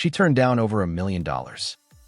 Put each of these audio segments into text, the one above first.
She turned down over $1 million.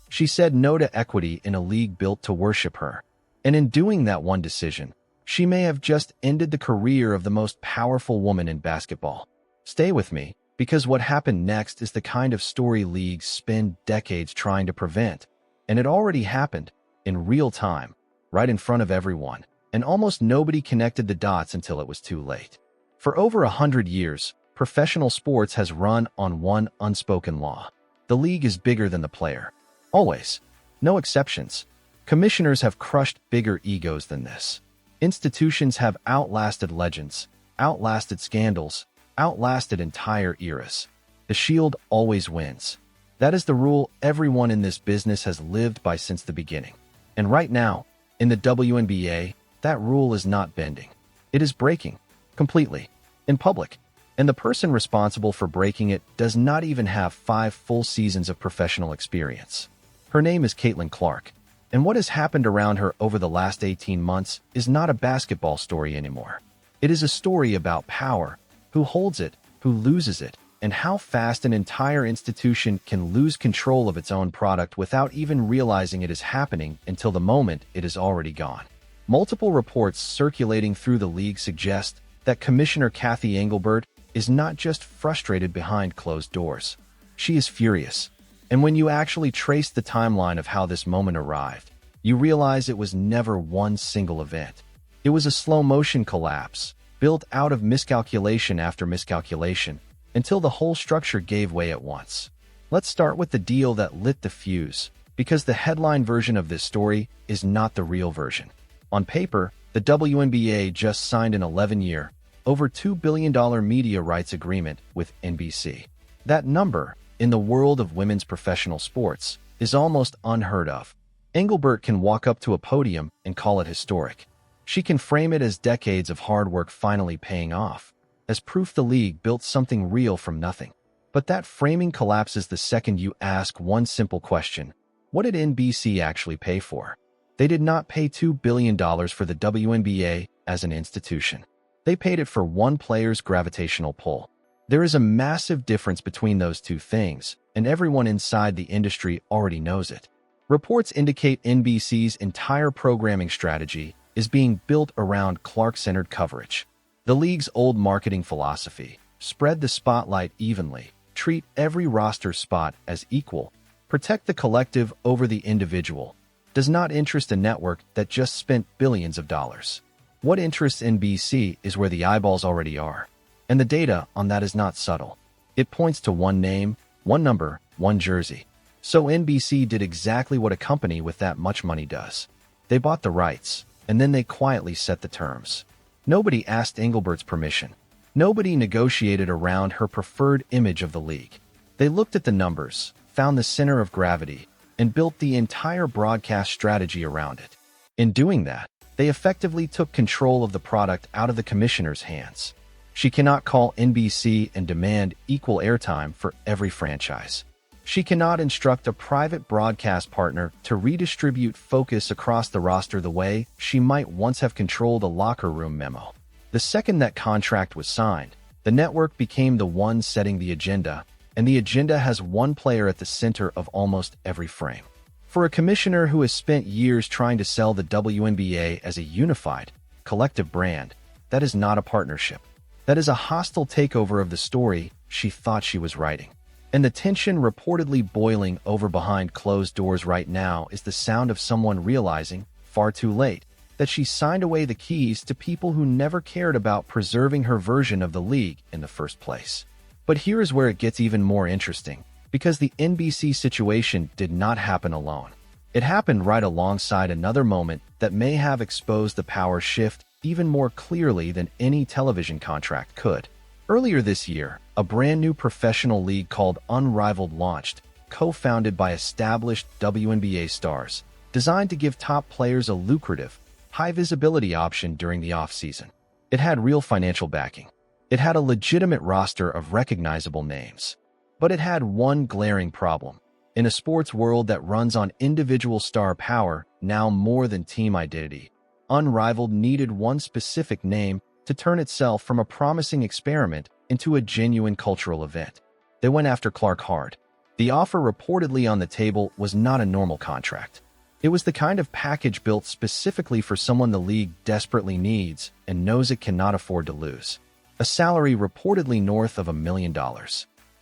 She said no to equity in a league built to worship her. And in doing that one decision, she may have just ended the career of the most powerful woman in basketball. Stay with me, because what happened next is the kind of story leagues spend decades trying to prevent. And it already happened, in real time, right in front of everyone. And almost nobody connected the dots until it was too late. For over 100 years, professional sports has run on one unspoken law. The league is bigger than the player. Always. No exceptions. Commissioners have crushed bigger egos than this. Institutions have outlasted legends, outlasted scandals, outlasted entire eras. The shield always wins. That is the rule everyone in this business has lived by since the beginning. And right now, in the WNBA, that rule is not bending. It is breaking. Completely. In public. And the person responsible for breaking it does not even have 5 full seasons of professional experience. Her name is Caitlin Clark. And what has happened around her over the last 18 months is not a basketball story anymore. It is a story about power, who holds it, who loses it, and how fast an entire institution can lose control of its own product without even realizing it is happening until the moment it is already gone. Multiple reports circulating through the league suggest that Commissioner Cathy Engelbert is not just frustrated behind closed doors. She is furious. And when you actually trace the timeline of how this moment arrived, you realize it was never one single event. It was a slow-motion collapse, built out of miscalculation after miscalculation, until the whole structure gave way at once. Let's start with the deal that lit the fuse, because the headline version of this story is not the real version. On paper, the WNBA just signed an 11-year, over $2 billion media rights agreement with NBC. That number, in the world of women's professional sports, is almost unheard of. Engelbert can walk up to a podium and call it historic. She can frame it as decades of hard work finally paying off, as proof the league built something real from nothing. But that framing collapses the second you ask one simple question: what did NBC actually pay for? They did not pay $2 billion for the WNBA as an institution. They paid it for one player's gravitational pull. There is a massive difference between those two things, and everyone inside the industry already knows it. Reports indicate NBC's entire programming strategy is being built around Clark-centered coverage. The league's old marketing philosophy: spread the spotlight evenly, treat every roster spot as equal, protect the collective over the individual, does not interest a network that just spent billions of dollars. What interests NBC is where the eyeballs already are. And the data on that is not subtle. It points to one name, one number, one jersey. So NBC did exactly what a company with that much money does. They bought the rights, and then they quietly set the terms. Nobody asked Engelbert's permission. Nobody negotiated around her preferred image of the league. They looked at the numbers, found the center of gravity, and built the entire broadcast strategy around it. In doing that, they effectively took control of the product out of the commissioner's hands. She cannot call NBC and demand equal airtime for every franchise. She cannot instruct a private broadcast partner to redistribute focus across the roster the way she might once have controlled a locker room memo. The second that contract was signed, the network became the one setting the agenda, and the agenda has one player at the center of almost every frame. For a commissioner who has spent years trying to sell the WNBA as a unified, collective brand, that is not a partnership. That is a hostile takeover of the story she thought she was writing. And the tension reportedly boiling over behind closed doors right now is the sound of someone realizing, far too late, that she signed away the keys to people who never cared about preserving her version of the league in the first place. But here is where it gets even more interesting, because the NBC situation did not happen alone. It happened right alongside another moment that may have exposed the power shift even more clearly than any television contract could. Earlier this year, a brand new professional league called Unrivaled launched, co-founded by established WNBA stars, designed to give top players a lucrative, high-visibility option during the off-season. It had real financial backing. It had a legitimate roster of recognizable names. But it had one glaring problem. In a sports world that runs on individual star power now more than team identity, Unrivaled needed one specific name to turn itself from a promising experiment into a genuine cultural event. They went after Clark hard. The offer reportedly on the table was not a normal contract. It was the kind of package built specifically for someone the league desperately needs and knows it cannot afford to lose. A salary reportedly north of $1 million.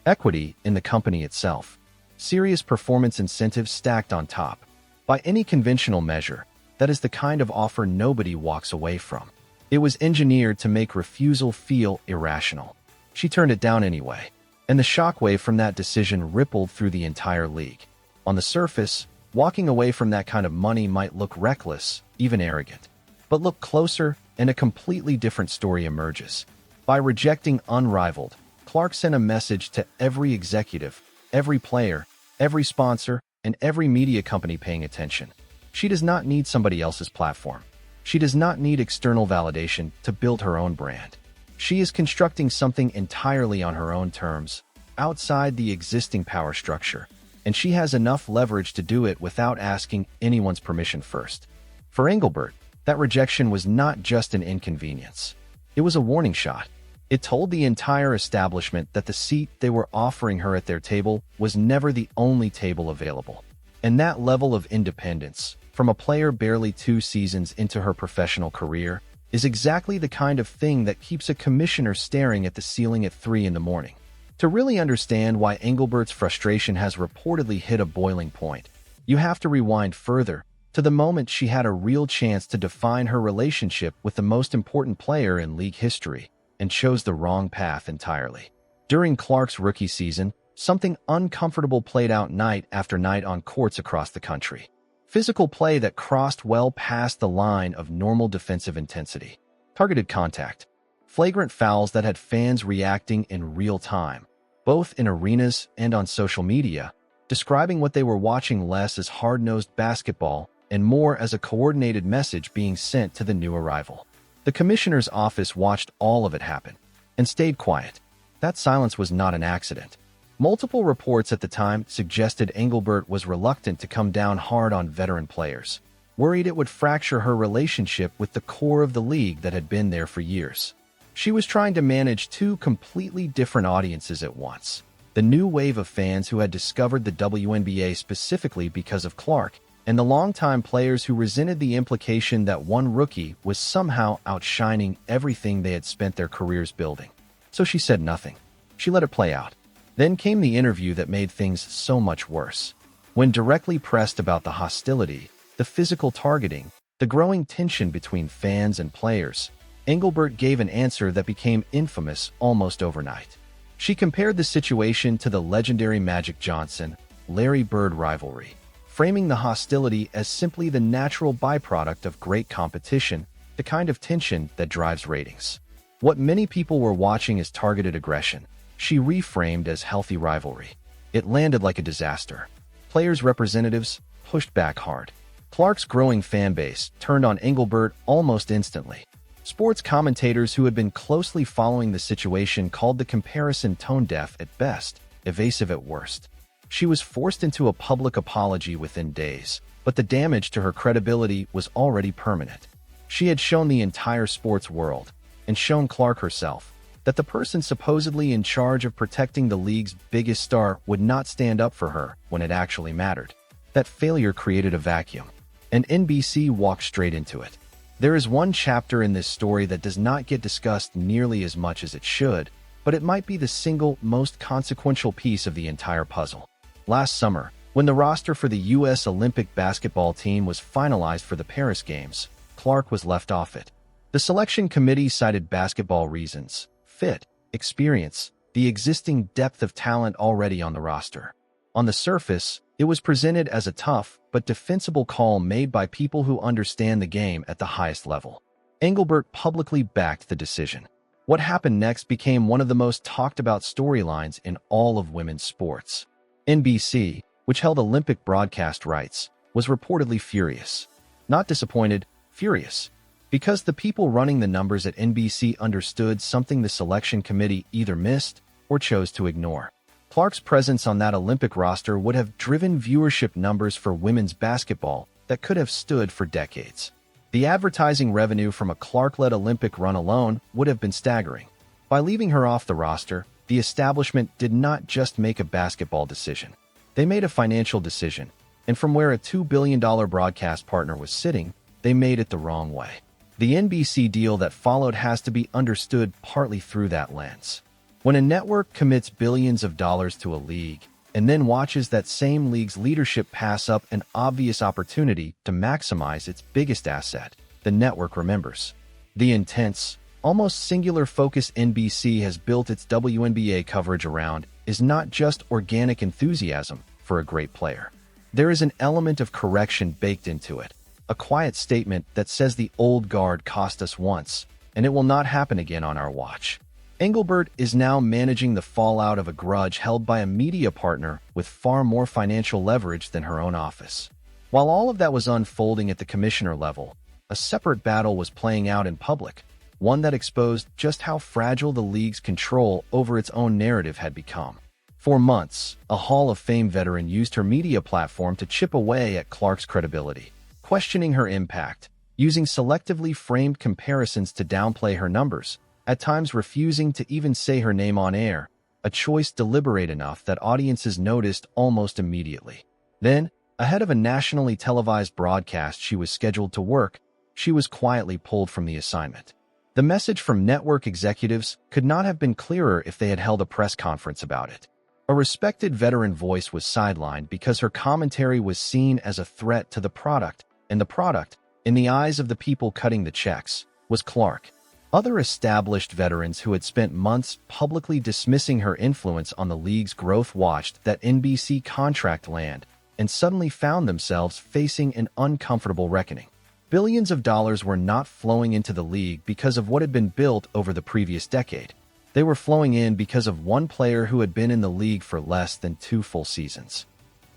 Equity in the company itself. Serious performance incentives stacked on top. By any conventional measure, that is the kind of offer nobody walks away from. It was engineered to make refusal feel irrational. She turned it down anyway, and the shockwave from that decision rippled through the entire league. On the surface, walking away from that kind of money might look reckless, even arrogant. But look closer, and a completely different story emerges. By rejecting Unrivaled, Clark sent a message to every executive, every player, every sponsor, and every media company paying attention. She does not need somebody else's platform. She does not need external validation to build her own brand. She is constructing something entirely on her own terms, outside the existing power structure, and she has enough leverage to do it without asking anyone's permission first. For Engelbert, that rejection was not just an inconvenience. It was a warning shot. It told the entire establishment that the seat they were offering her at their table was never the only table available. And that level of independence, from a player barely 2 seasons into her professional career, is exactly the kind of thing that keeps a commissioner staring at the ceiling at 3 in the morning. To really understand why Engelbert's frustration has reportedly hit a boiling point, you have to rewind further to the moment she had a real chance to define her relationship with the most important player in league history, and chose the wrong path entirely. During Clark's rookie season, something uncomfortable played out night after night on courts across the country. Physical play that crossed well past the line of normal defensive intensity. Targeted contact. Flagrant fouls that had fans reacting in real time, both in arenas and on social media, describing what they were watching less as hard-nosed basketball and more as a coordinated message being sent to the new arrival. The commissioner's office watched all of it happen and stayed quiet. That silence was not an accident. Multiple reports at the time suggested Engelbert was reluctant to come down hard on veteran players, worried it would fracture her relationship with the core of the league that had been there for years. She was trying to manage 2 completely different audiences at once. The new wave of fans who had discovered the WNBA specifically because of Clark, and the longtime players who resented the implication that one rookie was somehow outshining everything they had spent their careers building. So she said nothing. She let it play out. Then came the interview that made things so much worse. When directly pressed about the hostility, the physical targeting, the growing tension between fans and players, Engelbert gave an answer that became infamous almost overnight. She compared the situation to the legendary Magic Johnson-Larry Bird rivalry, framing the hostility as simply the natural byproduct of great competition, the kind of tension that drives ratings. What many people were watching as targeted aggression, she reframed as healthy rivalry. It landed like a disaster. Players' representatives pushed back hard. Clark's growing fan base turned on Engelbert almost instantly. Sports commentators who had been closely following the situation called the comparison tone-deaf at best, evasive at worst. She was forced into a public apology within days, but the damage to her credibility was already permanent. She had shown the entire sports world, and shown Clark herself, that the person supposedly in charge of protecting the league's biggest star would not stand up for her when it actually mattered. That failure created a vacuum, and NBC walked straight into it. There is one chapter in this story that does not get discussed nearly as much as it should, but it might be the single most consequential piece of the entire puzzle. Last summer, when the roster for the U.S. Olympic basketball team was finalized for the Paris Games, Clark was left off it. The selection committee cited basketball reasons, fit, experience, the existing depth of talent already on the roster. On the surface, it was presented as a tough but defensible call made by people who understand the game at the highest level. Engelbert publicly backed the decision. What happened next became one of the most talked about storylines in all of women's sports. NBC, which held Olympic broadcast rights, was reportedly furious. Not disappointed, furious. Because the people running the numbers at NBC understood something the selection committee either missed or chose to ignore. Clark's presence on that Olympic roster would have driven viewership numbers for women's basketball that could have stood for decades. The advertising revenue from a Clark-led Olympic run alone would have been staggering. By leaving her off the roster, the establishment did not just make a basketball decision. They made a financial decision, and from where a $2 billion broadcast partner was sitting, they made it the wrong way. The NBC deal that followed has to be understood partly through that lens. When a network commits billions of dollars to a league and then watches that same league's leadership pass up an obvious opportunity to maximize its biggest asset, the network remembers. The intense, almost singular focus NBC has built its WNBA coverage around is not just organic enthusiasm for a great player. There is an element of correction baked into it, a quiet statement that says the old guard cost us once, and it will not happen again on our watch. Engelbert is now managing the fallout of a grudge held by a media partner with far more financial leverage than her own office. While all of that was unfolding at the commissioner level, a separate battle was playing out in public, one that exposed just how fragile the league's control over its own narrative had become. For months, a Hall of Fame veteran used her media platform to chip away at Clark's credibility, questioning her impact, using selectively framed comparisons to downplay her numbers, at times refusing to even say her name on air, a choice deliberate enough that audiences noticed almost immediately. Then, ahead of a nationally televised broadcast she was scheduled to work, she was quietly pulled from the assignment. The message from network executives could not have been clearer if they had held a press conference about it. A respected veteran voice was sidelined because her commentary was seen as a threat to the product, and the product, in the eyes of the people cutting the checks, was Clark. Other established veterans who had spent months publicly dismissing her influence on the league's growth watched that NBC contract land and suddenly found themselves facing an uncomfortable reckoning. Billions of dollars were not flowing into the league because of what had been built over the previous decade. They were flowing in because of one player who had been in the league for less than 2 full seasons.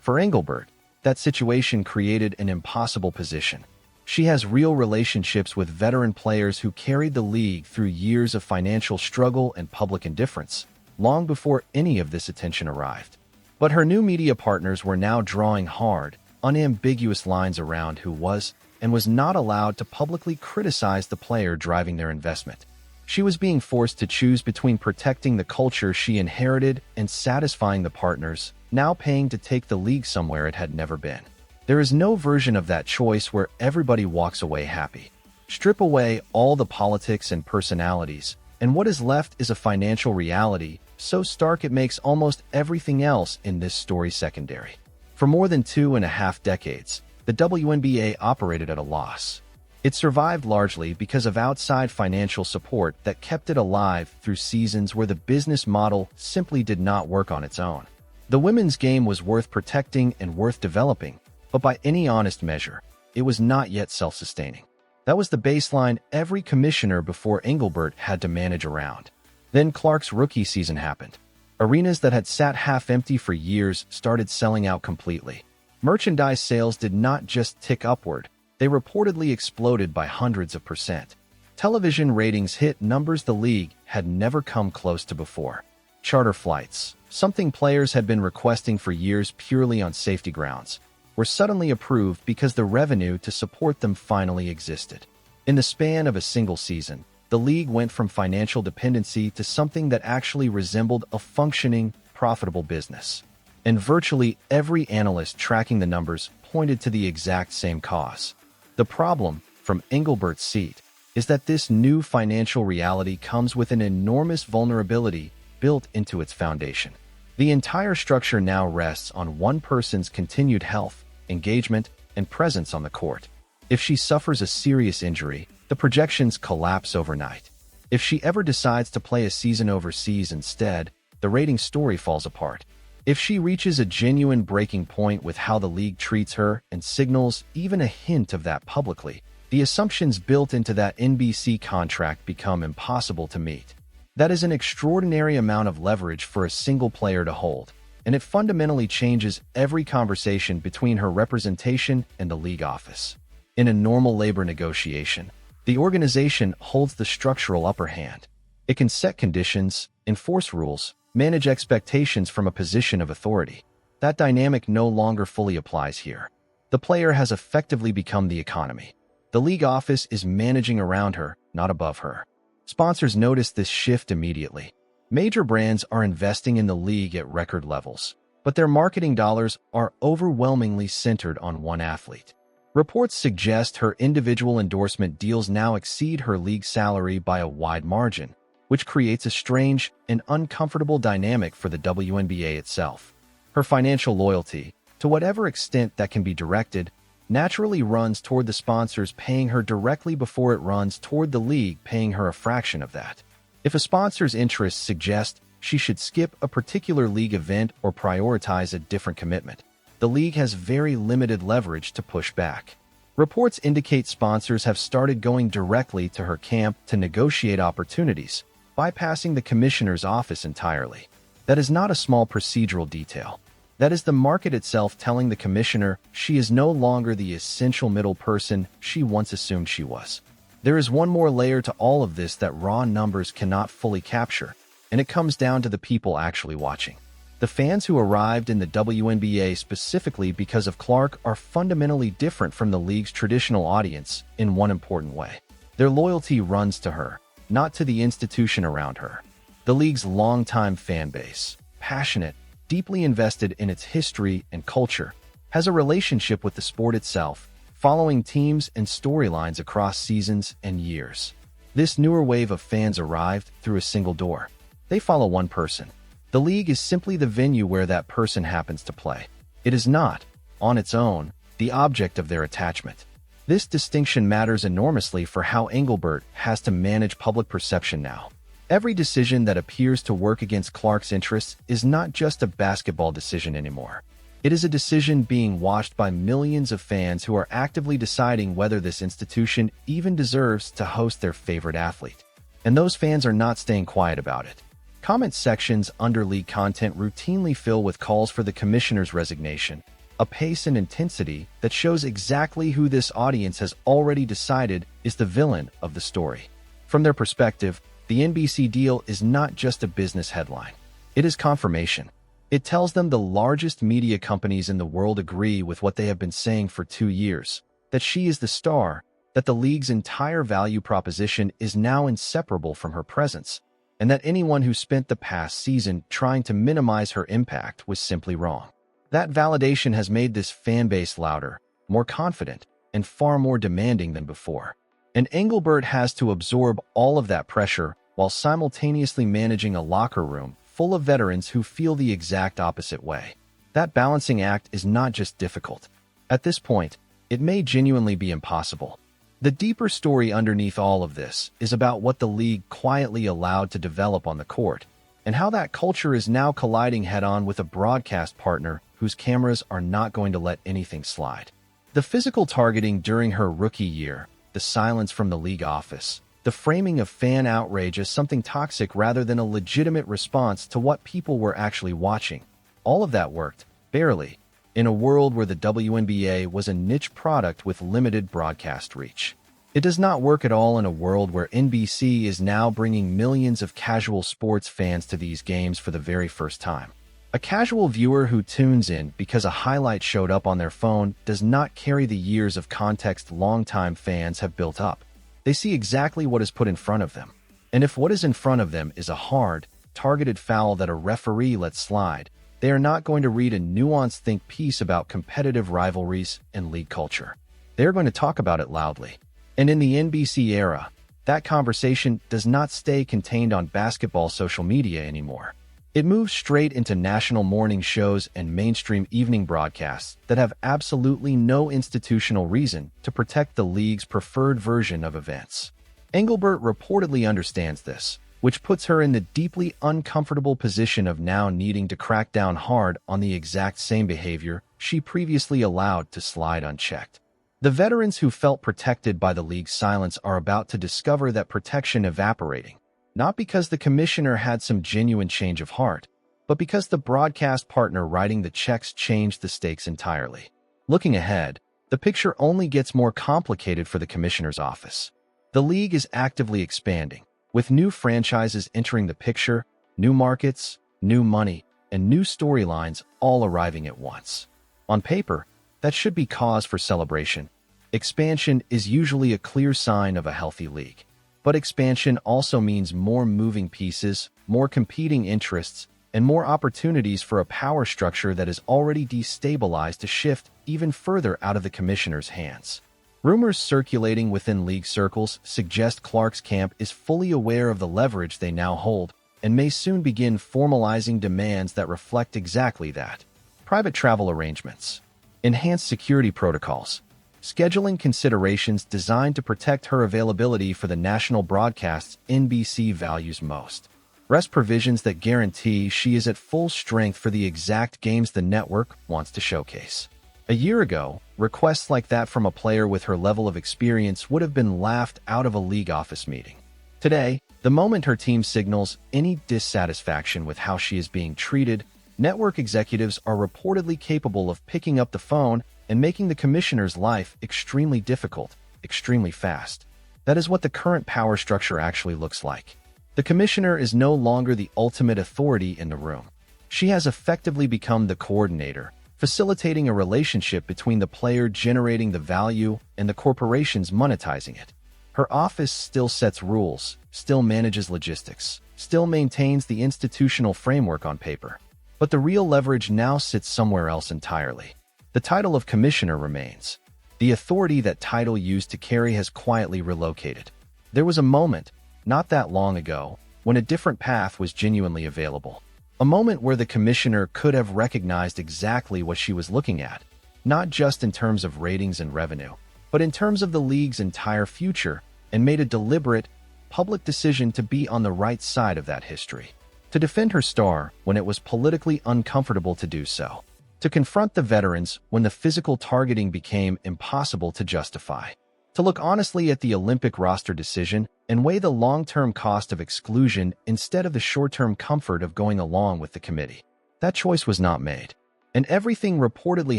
For Engelbert, that situation created an impossible position. She has real relationships with veteran players who carried the league through years of financial struggle and public indifference, long before any of this attention arrived. But her new media partners were now drawing hard, unambiguous lines around who was and was not allowed to publicly criticize the player driving their investment. She was being forced to choose between protecting the culture she inherited and satisfying the partners, now paying to take the league somewhere it had never been. There is no version of that choice where everybody walks away happy. Strip away all the politics and personalities, and what is left is a financial reality so stark it makes almost everything else in this story secondary. For more than 2.5 decades, the WNBA operated at a loss. It survived largely because of outside financial support that kept it alive through seasons where the business model simply did not work on its own. The women's game was worth protecting and worth developing, but by any honest measure, it was not yet self-sustaining. That was the baseline every commissioner before Engelbert had to manage around. Then Clark's rookie season happened. Arenas that had sat half-empty for years started selling out completely. Merchandise sales did not just tick upward, they reportedly exploded by hundreds of percent. Television ratings hit numbers the league had never come close to before. Charter flights, something players had been requesting for years purely on safety grounds, were suddenly approved because the revenue to support them finally existed. In the span of a single season, the league went from financial dependency to something that actually resembled a functioning, profitable business. And virtually every analyst tracking the numbers pointed to the exact same cause. The problem, from Engelbert's seat, is that this new financial reality comes with an enormous vulnerability built into its foundation. The entire structure now rests on one person's continued health, engagement, and presence on the court. If she suffers a serious injury, the projections collapse overnight. If she ever decides to play a season overseas instead, the rating story falls apart. If she reaches a genuine breaking point with how the league treats her and signals even a hint of that publicly, the assumptions built into that NBC contract become impossible to meet. That is an extraordinary amount of leverage for a single player to hold, and it fundamentally changes every conversation between her representation and the league office. In a normal labor negotiation, the organization holds the structural upper hand. It can set conditions, enforce rules, manage expectations from a position of authority. That dynamic no longer fully applies here. The player has effectively become the economy. The league office is managing around her, not above her. Sponsors notice this shift immediately. Major brands are investing in the league at record levels. but their marketing dollars are overwhelmingly centered on one athlete. Reports suggest her individual endorsement deals now exceed her league salary by a wide margin, which creates a strange and uncomfortable dynamic for the WNBA itself. Her financial loyalty, to whatever extent that can be directed, naturally runs toward the sponsors paying her directly before it runs toward the league paying her a fraction of that. If a sponsor's interests suggest she should skip a particular league event or prioritize a different commitment, the league has very limited leverage to push back. Reports indicate sponsors have started going directly to her camp to negotiate opportunities, bypassing the commissioner's office entirely. That is not a small procedural detail. That is the market itself telling the commissioner she is no longer the essential middle person she once assumed she was. There is one more layer to all of this that raw numbers cannot fully capture, and it comes down to the people actually watching. The fans who arrived in the WNBA specifically because of Clark are fundamentally different from the league's traditional audience in one important way. Their loyalty runs to her, not to the institution around her. The league's longtime fan base, passionate, deeply invested in its history and culture, has a relationship with the sport itself, following teams and storylines across seasons and years. This newer wave of fans arrived through a single door. They follow one person. The league is simply the venue where that person happens to play. It is not, on its own, the object of their attachment. This distinction matters enormously for how Engelbert has to manage public perception now. Every decision that appears to work against Clark's interests is not just a basketball decision anymore. It is a decision being watched by millions of fans who are actively deciding whether this institution even deserves to host their favorite athlete. And those fans are not staying quiet about it. Comment sections under league content routinely fill with calls for the commissioner's resignation, a pace and intensity that shows exactly who this audience has already decided is the villain of the story. From their perspective, the NBC deal is not just a business headline. It is confirmation. It tells them the largest media companies in the world agree with what they have been saying for 2 years, that she is the star, that the league's entire value proposition is now inseparable from her presence, and that anyone who spent the past season trying to minimize her impact was simply wrong. That validation has made this fan base louder, more confident, and far more demanding than before. And Engelbert has to absorb all of that pressure while simultaneously managing a locker room full of veterans who feel the exact opposite way. That balancing act is not just difficult. At this point, it may genuinely be impossible. The deeper story underneath all of this is about what the league quietly allowed to develop on the court, and how that culture is now colliding head-on with a broadcast partner whose cameras are not going to let anything slide. The physical targeting during her rookie year, the silence from the league office, the framing of fan outrage as something toxic rather than a legitimate response to what people were actually watching. All of that worked, barely, in a world where the WNBA was a niche product with limited broadcast reach. It does not work at all in a world where NBC is now bringing millions of casual sports fans to these games for the very first time. A casual viewer who tunes in because a highlight showed up on their phone does not carry the years of context longtime fans have built up. They see exactly what is put in front of them. And if what is in front of them is a hard, targeted foul that a referee lets slide, they are not going to read a nuanced think piece about competitive rivalries and league culture. They are going to talk about it loudly. And in the NBC era, that conversation does not stay contained on basketball social media anymore. It moves straight into national morning shows and mainstream evening broadcasts that have absolutely no institutional reason to protect the league's preferred version of events. Engelbert reportedly understands this, which puts her in the deeply uncomfortable position of now needing to crack down hard on the exact same behavior she previously allowed to slide unchecked. The veterans who felt protected by the league's silence are about to discover that protection evaporating. Not because the commissioner had some genuine change of heart, but because the broadcast partner writing the checks changed the stakes entirely. Looking ahead, the picture only gets more complicated for the commissioner's office. The league is actively expanding, with new franchises entering the picture, new markets, new money, and new storylines all arriving at once. On paper, that should be cause for celebration. Expansion is usually a clear sign of a healthy league. But expansion also means more moving pieces, more competing interests, and more opportunities for a power structure that is already destabilized to shift even further out of the commissioner's hands. Rumors circulating within league circles suggest Clark's camp is fully aware of the leverage they now hold and may soon begin formalizing demands that reflect exactly that. Private travel arrangements, enhanced security protocols, scheduling considerations designed to protect her availability for the national broadcasts NBC values most. Rest provisions that guarantee she is at full strength for the exact games the network wants to showcase. A year ago, requests like that from a player with her level of experience would have been laughed out of a league office meeting. Today, the moment her team signals any dissatisfaction with how she is being treated, network executives are reportedly capable of picking up the phone and making the commissioner's life extremely difficult, extremely fast. That is what the current power structure actually looks like. The commissioner is no longer the ultimate authority in the room. She has effectively become the coordinator, facilitating a relationship between the player generating the value and the corporations monetizing it. Her office still sets rules, still manages logistics, still maintains the institutional framework on paper. But the real leverage now sits somewhere else entirely. The title of commissioner remains. The authority that title used to carry has quietly relocated. There was a moment, not that long ago, when a different path was genuinely available. A moment where the commissioner could have recognized exactly what she was looking at, not just in terms of ratings and revenue, but in terms of the league's entire future, and made a deliberate, public decision to be on the right side of that history. To defend her star when it was politically uncomfortable to do so. To confront the veterans when the physical targeting became impossible to justify. To look honestly at the Olympic roster decision and weigh the long-term cost of exclusion instead of the short-term comfort of going along with the committee. That choice was not made. And everything reportedly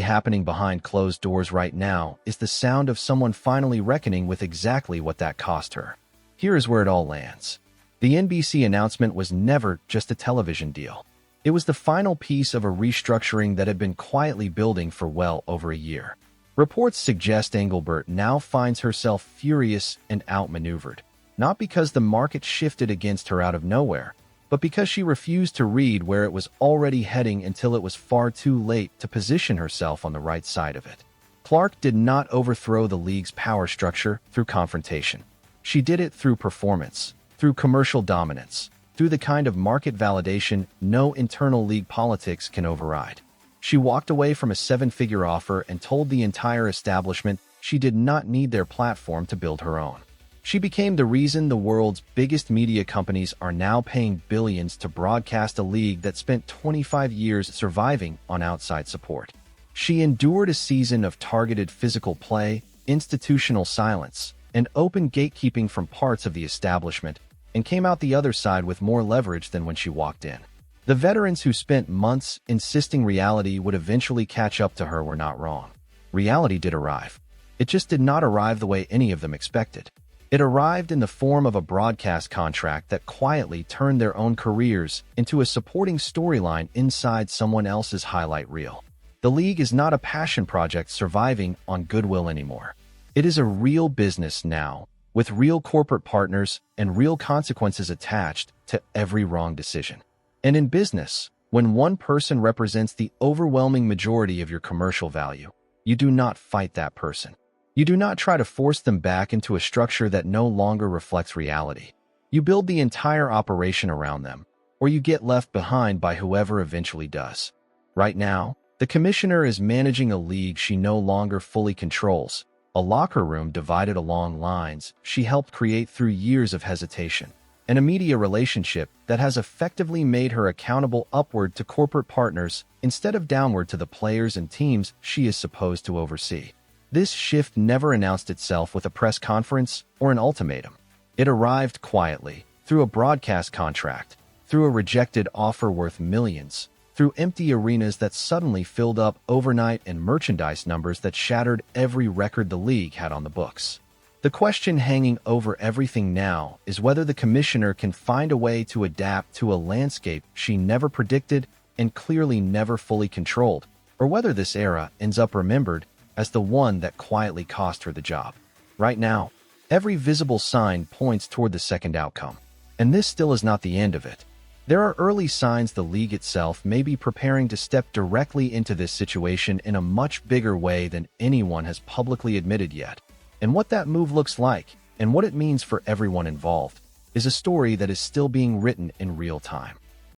happening behind closed doors right now is the sound of someone finally reckoning with exactly what that cost her. Here is where it all lands. The NBC announcement was never just a television deal. It was the final piece of a restructuring that had been quietly building for well over a year. Reports suggest Engelbert now finds herself furious and outmaneuvered, not because the market shifted against her out of nowhere, but because she refused to read where it was already heading until it was far too late to position herself on the right side of it. Clark did not overthrow the league's power structure through confrontation. She did it through performance, through commercial dominance, through the kind of market validation no internal league politics can override. She walked away from a seven-figure offer and told the entire establishment she did not need their platform to build her own. She became the reason the world's biggest media companies are now paying billions to broadcast a league that spent 25 years surviving on outside support. She endured a season of targeted physical play, institutional silence, and open gatekeeping from parts of the establishment, and came out the other side with more leverage than when she walked in. The veterans who spent months insisting reality would eventually catch up to her were not wrong. Reality did arrive. It just did not arrive the way any of them expected. It arrived in the form of a broadcast contract that quietly turned their own careers into a supporting storyline inside someone else's highlight reel. The league is not a passion project surviving on goodwill anymore. It is a real business now, with real corporate partners and real consequences attached to every wrong decision. And in business, when one person represents the overwhelming majority of your commercial value, you do not fight that person. You do not try to force them back into a structure that no longer reflects reality. You build the entire operation around them, or you get left behind by whoever eventually does. Right now, the commissioner is managing a league she no longer fully controls, a locker room divided along lines she helped create through years of hesitation, and a media relationship that has effectively made her accountable upward to corporate partners instead of downward to the players and teams she is supposed to oversee. This shift never announced itself with a press conference or an ultimatum. It arrived quietly, through a broadcast contract, through a rejected offer worth millions, through empty arenas that suddenly filled up overnight and merchandise numbers that shattered every record the league had on the books. The question hanging over everything now is whether the commissioner can find a way to adapt to a landscape she never predicted and clearly never fully controlled, or whether this era ends up remembered as the one that quietly cost her the job. Right now, every visible sign points toward the second outcome. And this still is not the end of it. There are early signs the league itself may be preparing to step directly into this situation in a much bigger way than anyone has publicly admitted yet. And what that move looks like, and what it means for everyone involved, is a story that is still being written in real time.